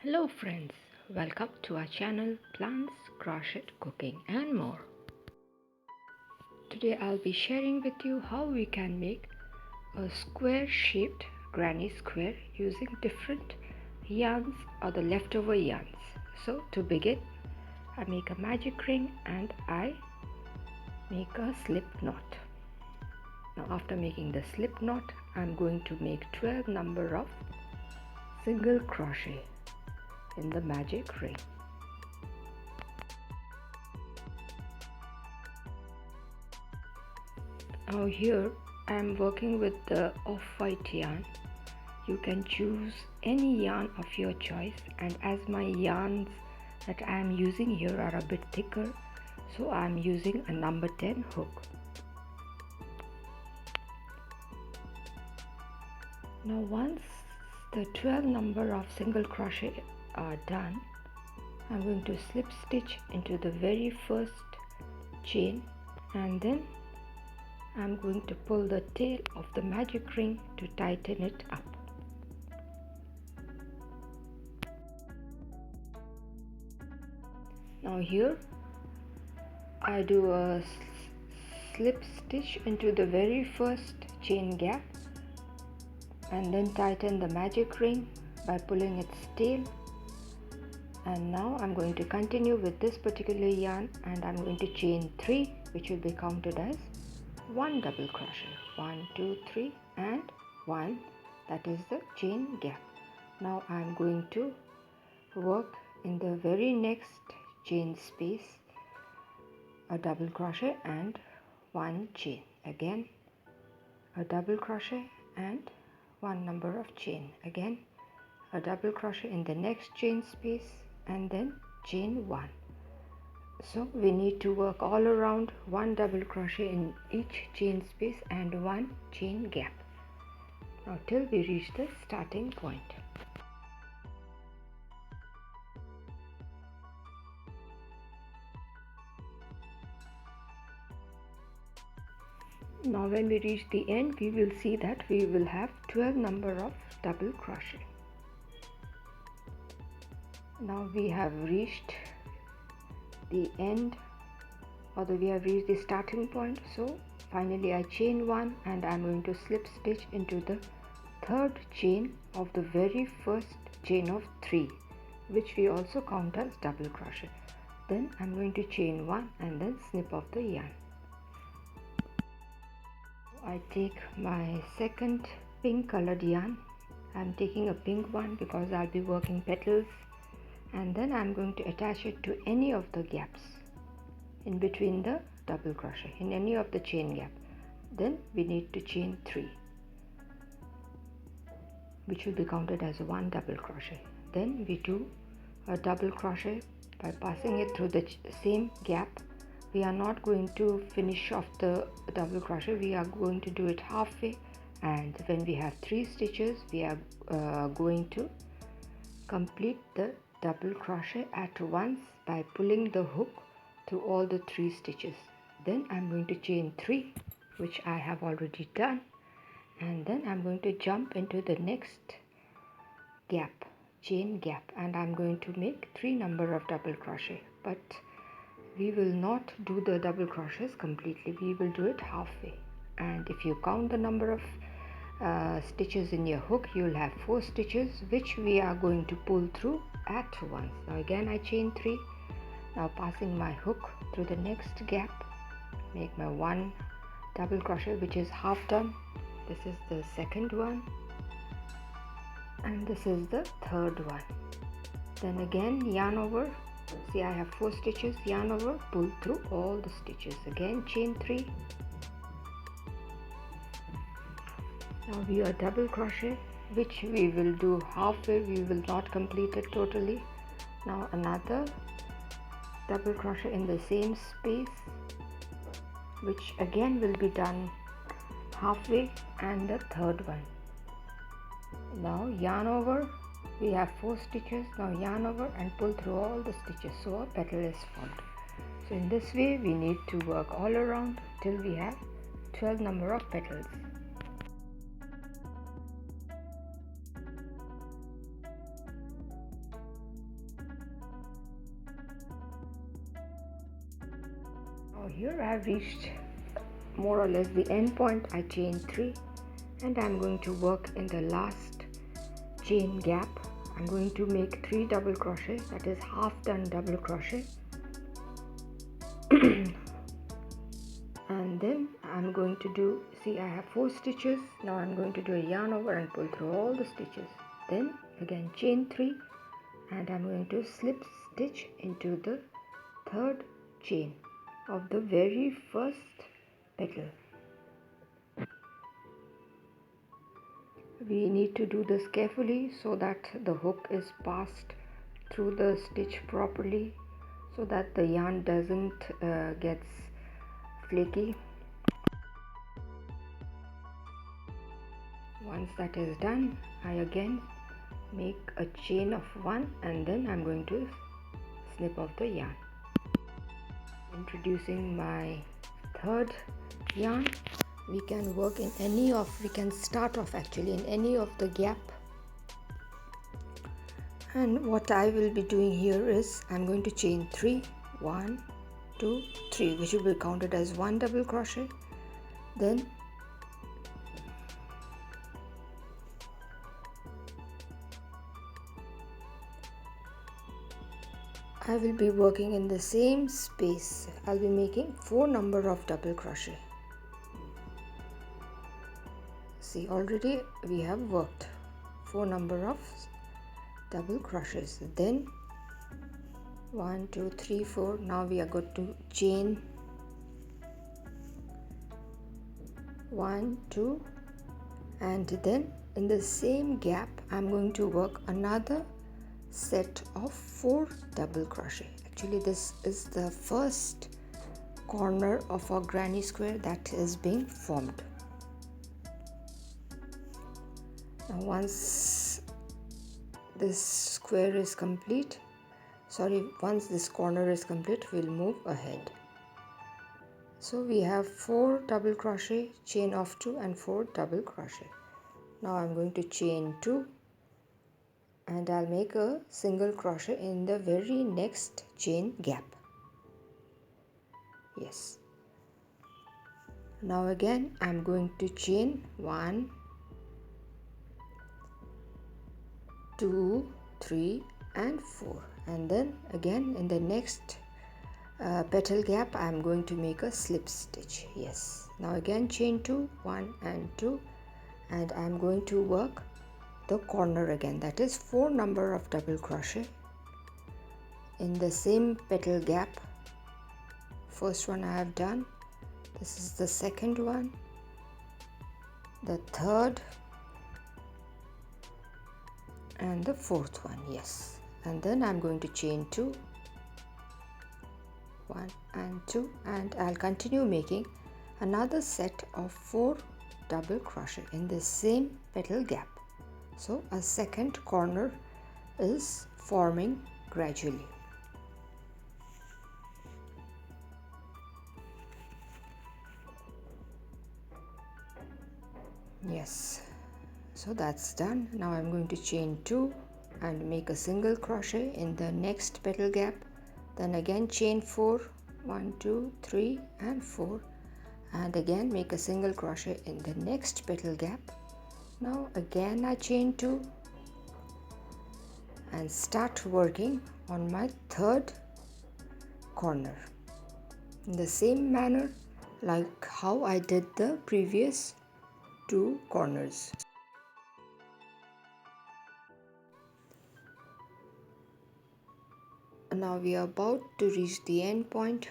Hello friends, welcome to our channel Plants, Crochet, Cooking and more. Today I'll be sharing with you how we can make a square shaped granny square using different yarns or the leftover yarns. So to begin, I make a magic ring and I make a slip knot. Now after making the slip knot, I'm going to make 12 number of single crochet in the magic ring. Now here I am working with the off-white yarn. You can choose any yarn of your choice, and as my yarns that I am using here are a bit thicker, so I am using a number 10 hook. Now once the 12 number of single crochet are done, I'm going to slip stitch into the very first chain, and then I'm going to pull the tail of the magic ring to tighten it up. Now here I do a slip stitch into the very first chain gap and then tighten the magic ring by pulling its tail. And now I'm going to continue with this particular yarn, and I'm going to chain 3, which will be counted as 1 double crochet. 1 2 3 and 1, that is the chain gap. Now I'm going to work in the very next chain space a double crochet and 1 chain. Again a double crochet and 1 number of chain. Again a double crochet in the next chain space and then chain 1. So we need to work all around 1 double crochet in each chain space and 1 chain gap. Now till we reach the starting point. Now when we reach the end, we will see that we will have 12 number of double crochet. Now we have reached the end, or we have reached the starting point. So finally I chain 1 and I'm going to slip stitch into the third chain of the very first chain of 3, which we also count as double crochet. Then I'm going to chain 1 and then snip off the yarn. I take my second pink colored yarn. I'm taking a pink one because I'll be working petals, and then I'm going to attach it to any of the gaps in between the double crochet, in any of the chain gap. Then we need to chain 3, which will be counted as 1 double crochet. Then we do a double crochet by passing it through the same gap. We are not going to finish off the double crochet, we are going to do it halfway, and when we have 3 stitches we are going to complete the double crochet at once by pulling the hook through all the 3 stitches. Then I'm going to chain 3, which I have already done, and then I'm going to jump into the next gap, chain gap, and I'm going to make 3 number of double crochet, but we will not do the double crochets completely, we will do it halfway. And if you count the number of stitches in your hook, you will have 4 stitches which we are going to pull through at once. Now again I chain 3, now passing my hook through the next gap, make my 1 double crochet, which is half done. This is the second one and this is the third one. Then again yarn over, see I have 4 stitches, yarn over, pull through all the stitches, again chain 3. Now we are double crochet, which we will do halfway, we will not complete it totally. Now another double crochet in the same space, which again will be done halfway, and the third one. Now yarn over, we have 4 stitches, now yarn over and pull through all the stitches, so a petal is formed. So in this way we need to work all around till we have 12 number of petals. Now here I have reached more or less the end point. I chain 3 and I'm going to work in the last chain gap. I'm going to make 3 double crochet, that is half done double crochet. And then I'm going to do, see, I have 4 stitches. Now I'm going to do a yarn over and pull through all the stitches. Then again chain 3 and I'm going to slip stitch into the 3rd chain of the very first petal. We need to do this carefully so that the hook is passed through the stitch properly, so that the yarn doesn't gets flaky. Once that is done, I again make a chain of 1 and then I'm going to snip off the yarn. Introducing my 3rd yarn. We can work in any of, we can start off actually in any of the gap. And what I will be doing here is I'm going to chain 3, 1, 2, 3, which will be counted as 1 double crochet. Then I will be working in the same space. I'll be making 4 number of double crochet. See, already we have worked 4 number of double crochets. Then 1, 2, 3, 4. Now we are going to chain 1, 2, and then in the same gap I'm going to work another set of 4 double crochet. Actually this is the first corner of our granny square that is being formed. Now once this square is complete, once this corner is complete, we'll move ahead. So we have 4 double crochet, chain of 2 and 4 double crochet. Now I'm going to chain 2 and I'll make a single crochet in the very next chain gap. Yes. Now again I'm going to chain 1, 2, 3 and 4, and then again in the next petal gap I'm going to make a slip stitch. Yes. Now again chain 2, 1 and 2, and I'm going to work the corner again, that is 4 number of double crochet in the same petal gap. First one I have done, this is the second one, the third and the 4th one. Yes. And then I'm going to chain 2, 1 and 2, and I'll continue making another set of 4 double crochet in the same petal gap. So a second corner is forming gradually. Yes. So that's done. Now I'm going to chain 2 and make a single crochet in the next petal gap. Then again chain 4, 1, 2, 3 and 4, and again make a single crochet in the next petal gap. Now again I chain 2 and start working on my 3rd corner in the same manner like how I did the previous 2 corners. Now we are about to reach the end point.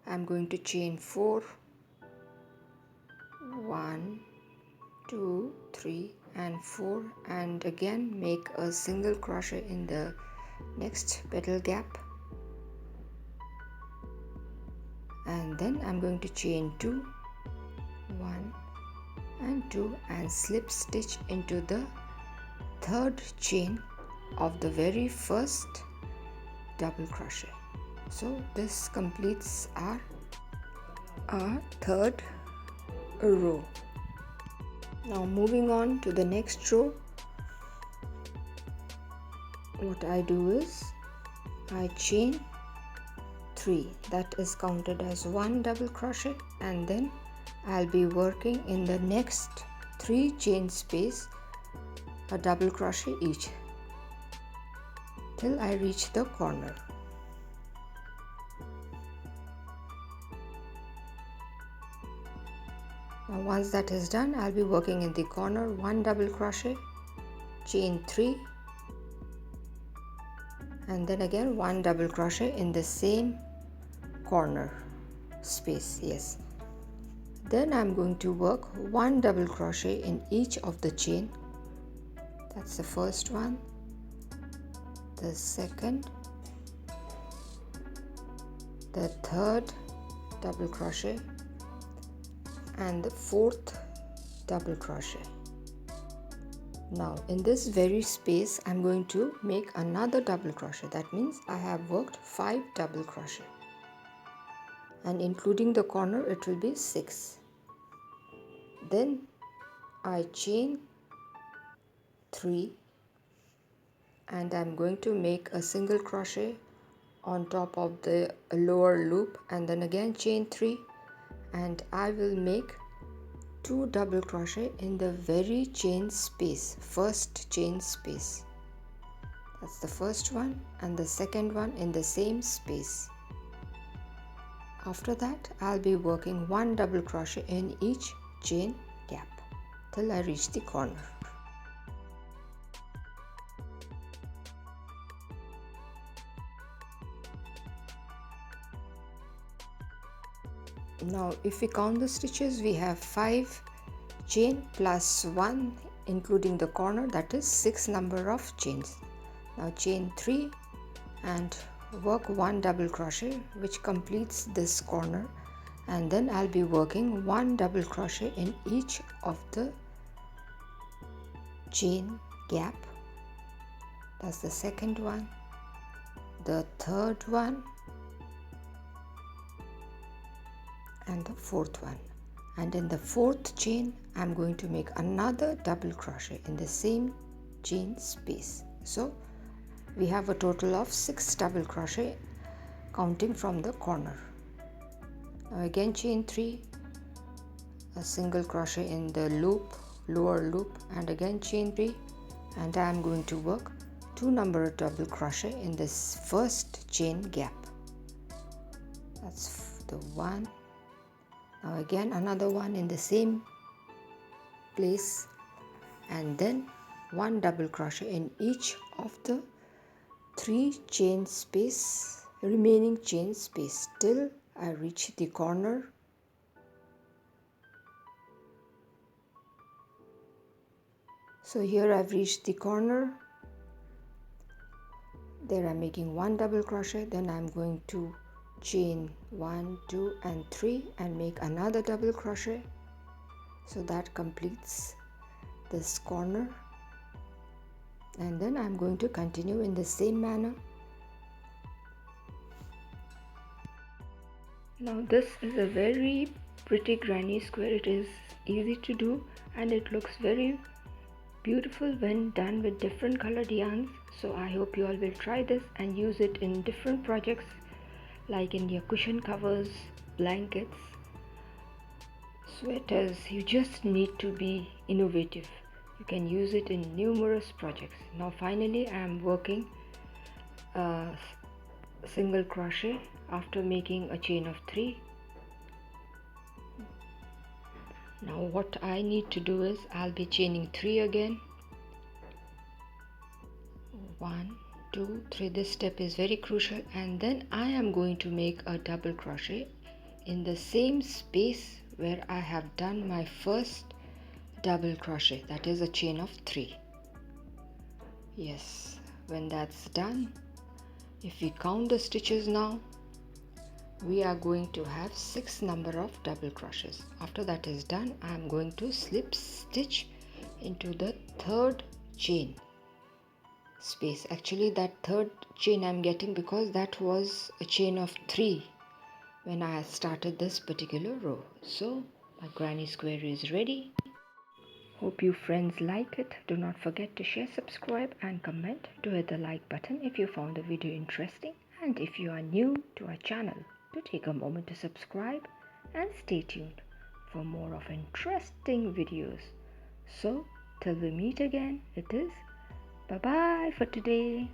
I'm going to chain 4, 1, 2, 3 and 4, and again make a single crochet in the next petal gap, and then I'm going to chain 2, 1 and 2 and slip stitch into the 3rd chain of the very first double crochet. So this completes our 3rd row. Now moving on to the next row, what I do is I chain 3, that is counted as 1 double crochet, and then I'll be working in the next 3 chain space a double crochet each till I reach the corner. Now once that is done, I'll be working in the corner 1 double crochet, chain 3, and then again 1 double crochet in the same corner space. Yes, then I'm going to work 1 double crochet in each of the chain. That's the first one, the second, the third double crochet, and the fourth double crochet. Now in this very space I'm going to make another double crochet. That means I have worked 5 double crochet, and including the corner it will be 6. Then I chain 3 and I'm going to make a single crochet on top of the lower loop, and then again chain 3, and I will make 2 double crochet in the very chain space, first chain space. That's the first one, and the second one in the same space. After that I'll be working 1 double crochet in each chain gap till I reach the corner. Now if we count the stitches, we have 5 chain plus 1 including the corner, that is 6 number of chains. Now chain 3 and work 1 double crochet which completes this corner, and then I'll be working 1 double crochet in each of the chain gap. That's the second one, the third one, and the fourth one. And in the fourth chain I'm going to make another double crochet in the same chain space. So we have a total of 6 double crochet counting from the corner. Now again chain 3, a single crochet in the loop, lower loop, and again chain 3, and I am going to work 2 number of double crochet in this first chain gap. That's the one. Now again another one in the same place, and then 1 double crochet in each of the 3 chain space, remaining chain space till I reach the corner. So here I've reached the corner. There I'm making 1 double crochet, then I'm going to chain 1, 2 and 3 and make another double crochet. So that completes this corner, and then I'm going to continue in the same manner. Now this is a very pretty granny square. It is easy to do and it looks very beautiful when done with different colored yarns. So I hope you all will try this and use it in different projects, like in your cushion covers, blankets, sweaters. You just need to be innovative. You can use it in numerous projects. Now finally I am working a single crochet after making a chain of 3. Now what I need to do is I'll be chaining 3 again. 1, 2, 3. This step is very crucial, and then I am going to make a double crochet in the same space where I have done my first double crochet, that is a chain of 3. Yes, when that's done, if we count the stitches now, we are going to have 6 number of double crochets. After that is done, I am going to slip stitch into the third chain space. Actually that third chain I'm getting because that was a chain of 3 when I started this particular row. So my granny square is ready. Hope you friends like it. Do not forget to share, subscribe and comment. Do hit the like button if you found the video interesting, And if you are new to our channel, do take a moment to subscribe and stay tuned for more of interesting videos. So till we meet again, it is bye bye for today.